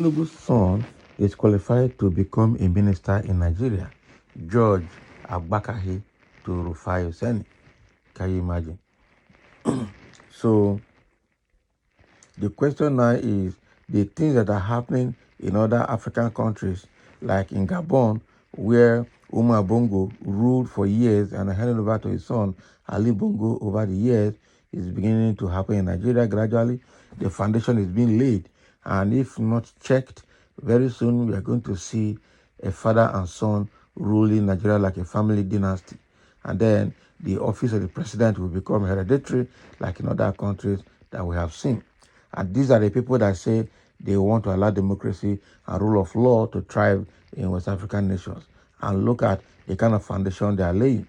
Tinubu's son is qualified to become a minister in Nigeria. George Agbakahi to Rufai Oseni. Can you imagine? So the question now is the things that are happening in other African countries, like in Gabon, where Umar Bongo ruled for years and handed over to his son Ali Bongo over the years, is beginning to happen in Nigeria gradually. The foundation is being laid, and if not checked, very soon we are going to see a father and son ruling Nigeria like a family dynasty. And then the office of the president will become hereditary, like in other countries that we have seen. And these are the people that say they want to allow democracy and rule of law to thrive in West African nations. And look at the kind of foundation they are laying.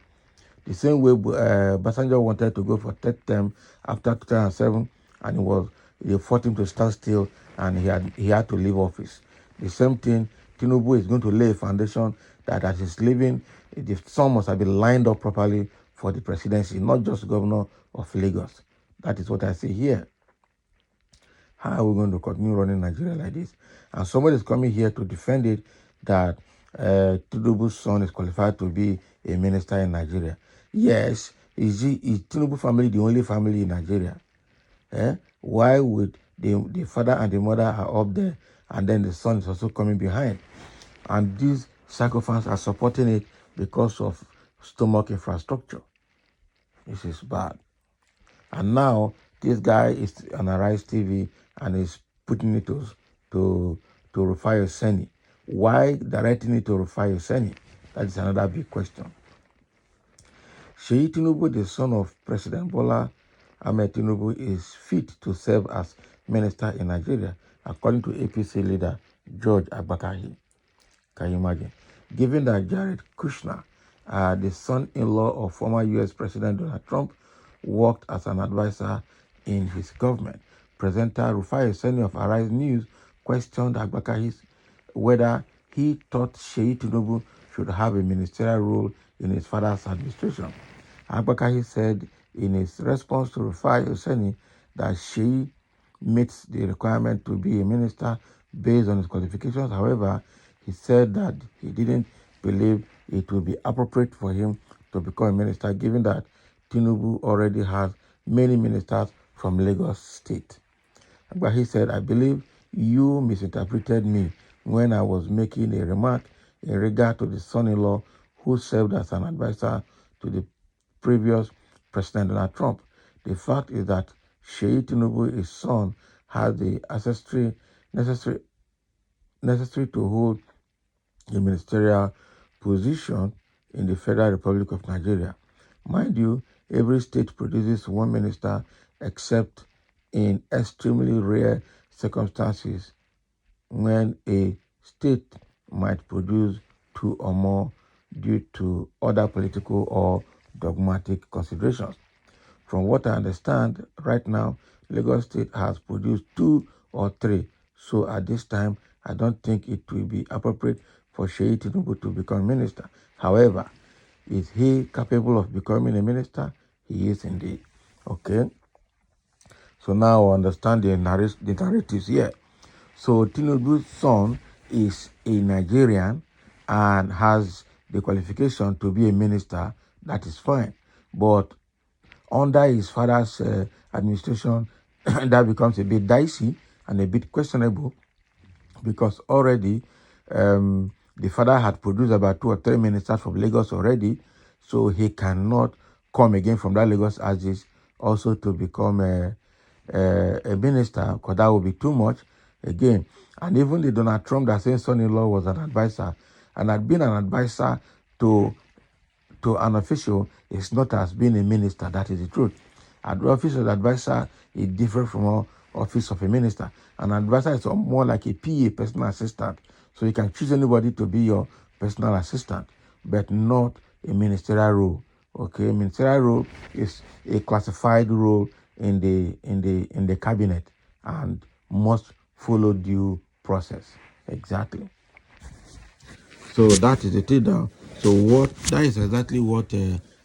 The same way Basanjo wanted to go for third term after 2007, and they fought him to stand still, and he had to leave office. The same thing, Tinubu is going to lay a foundation that as he's leaving, the son must have been lined up properly for the presidency, not just governor of Lagos. That is what I see here. How are we going to continue running Nigeria like this? And somebody is coming here to defend it, that Tinubu's son is qualified to be a minister in Nigeria. Yes, is Tinubu family the only family in Nigeria? Why would the father and the mother are up there, and then the son is also coming behind? And these sycophants are supporting it because of stomach infrastructure. This is bad. And now this guy is on Arise TV and is putting it to Rufai Oseni. Why directing it to Rufai Oseni? That is another big question. Seyi Tinubu, the son of President Bola Ahmed Tinubu, is fit to serve as minister in Nigeria, according to APC leader George Agbakahi. Can you imagine? Given that Jared Kushner, the son-in-law of former U.S. President Donald Trump, worked as an advisor in his government, presenter Rufai Oseni of Arise News questioned Agbakahi whether he thought Seyi Tinubu should have a ministerial role in his father's administration. Agbakahi said in his response to Rufai Oseni that Seyi meets the requirement to be a minister based on his qualifications. However, he said that he didn't believe it would be appropriate for him to become a minister, given that Tinubu already has many ministers from Lagos State. But he said, I believe you misinterpreted me when I was making a remark in regard to the son-in-law who served as an advisor to the previous President Donald Trump. The fact is that Seyi Tinubu, his son, has the necessary to hold a ministerial position in the Federal Republic of Nigeria. Mind you, every state produces one minister except in extremely rare circumstances when a state might produce two or more due to other political or dogmatic considerations. From what I understand, right now, Lagos State has produced 2 or 3. So at this time, I don't think it will be appropriate for Seyi Tinubu to become minister. However, is he capable of becoming a minister? He is indeed. Okay. So now I understand the narratives here. So Tinubu's son is a Nigerian and has the qualification to be a minister. That is fine. But under his father's administration, that becomes a bit dicey and a bit questionable, because already the father had produced about 2 or 3 ministers from Lagos already, so he cannot come again from that Lagos as is also to become a minister, because that would be too much again. And even the Donald Trump, that same son-in-law, was an advisor and had been an advisor to an official is not as being a minister. That is the truth. An office of advisor is different from an office of a minister. An advisor is more like a PA, personal assistant. So you can choose anybody to be your personal assistant, but not a ministerial role. Okay, ministerial role is a classified role in the cabinet and must follow due process. Exactly. So that is the thing now. So that is exactly what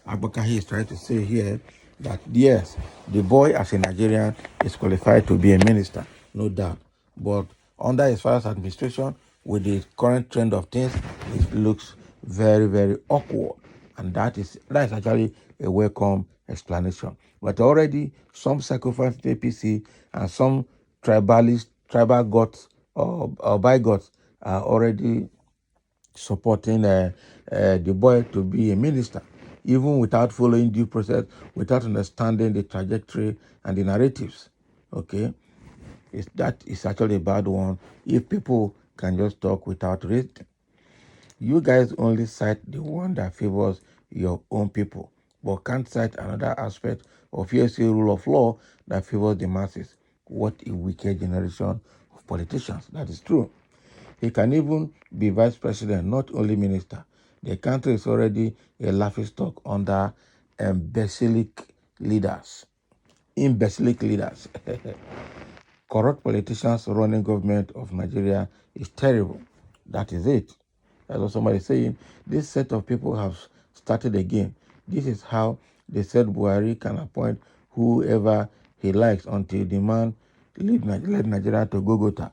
Agbakahi is trying to say here, that yes, the boy as a Nigerian is qualified to be a minister, no doubt. But Under his father's administration, with the current trend of things, it looks very, very awkward. And that is actually a welcome explanation. But already some sacrificed APC and some tribal gods or bigots are already supporting the boy to be a minister, even without following due process, without understanding the trajectory and the narratives. Okay, that is actually a bad one if people can just talk without reasoning. You guys only cite the one that favors your own people, but can't cite another aspect of USA rule of law that favors the masses. What a wicked generation of politicians. That is true. He can even be vice president, not only minister. The country is already a laughingstock under imbecilic leaders. Imbecilic leaders. Corrupt politicians running government of Nigeria is terrible. That is it. That's what somebody is saying. This set of people have started again. This is how they said Buhari can appoint whoever he likes until the man led Nigeria to Gogota.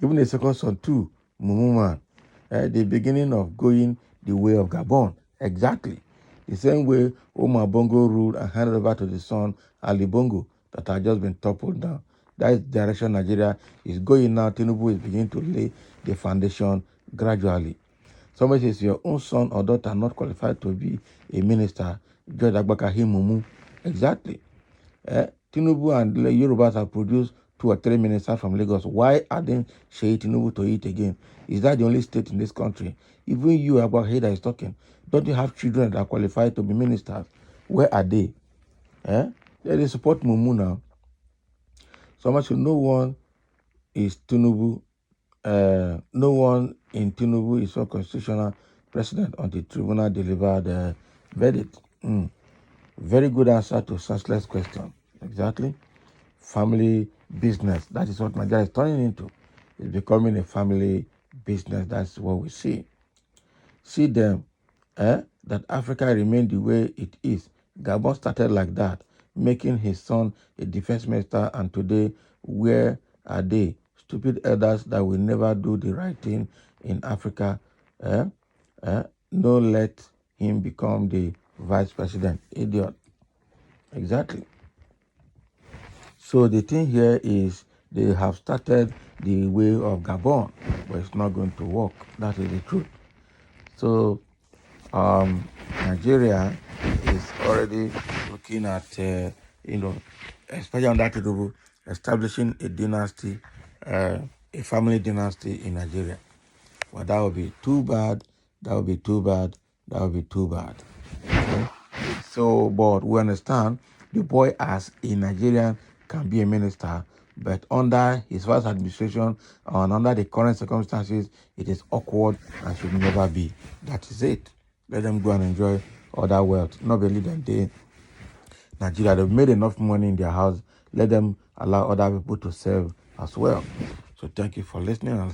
Even the second son too, Mumuman, the beginning of going the way of Gabon. Exactly. The same way Omar Bongo ruled and handed over to the son Ali Bongo that had just been toppled down. That is the direction Nigeria is going now. Tinubu is beginning to lay the foundation gradually. Somebody says your own son or daughter are not qualified to be a minister. Judge Agbakahi Mumu. Exactly. Tinubu and the Yorubas have produced 2 or 3 ministers from Lagos. Why aren't Seyi Tinubu to it again? Is that the only state in this country? Even you, Agbakahi, that is talking, don't you have children that are qualified to be ministers? Where are they? They support Mumu now. So much no one is Tinubu. No one in Tinubu is a constitutional president until the tribunal delivered the verdict. Very good answer to senseless question. Exactly. Family business. That is what Nigeria is turning into. It's becoming a family business. That's what we see. See them, that Africa remained the way it is. Gabon started like that, making his son a defense minister, and today, where are they? Stupid elders that will never do the right thing in Africa. No, let him become the vice president. Idiot. Exactly. So the thing here is they have started the way of Gabon, but it's not going to work. That is the truth. So Nigeria is already looking at, especially on that Tinubu, establishing a dynasty, a family dynasty in Nigeria. Well, that would be too bad. That would be too bad. That would be too bad. Okay? So, but we understand the boy as a Nigerian can be a minister, but under his first administration and under the current circumstances, it is awkward and should never be. That is it. Let them go and enjoy other wealth. Not believe them. Nigeria, they've made enough money in their house. Let them allow other people to serve as well. So thank you for listening and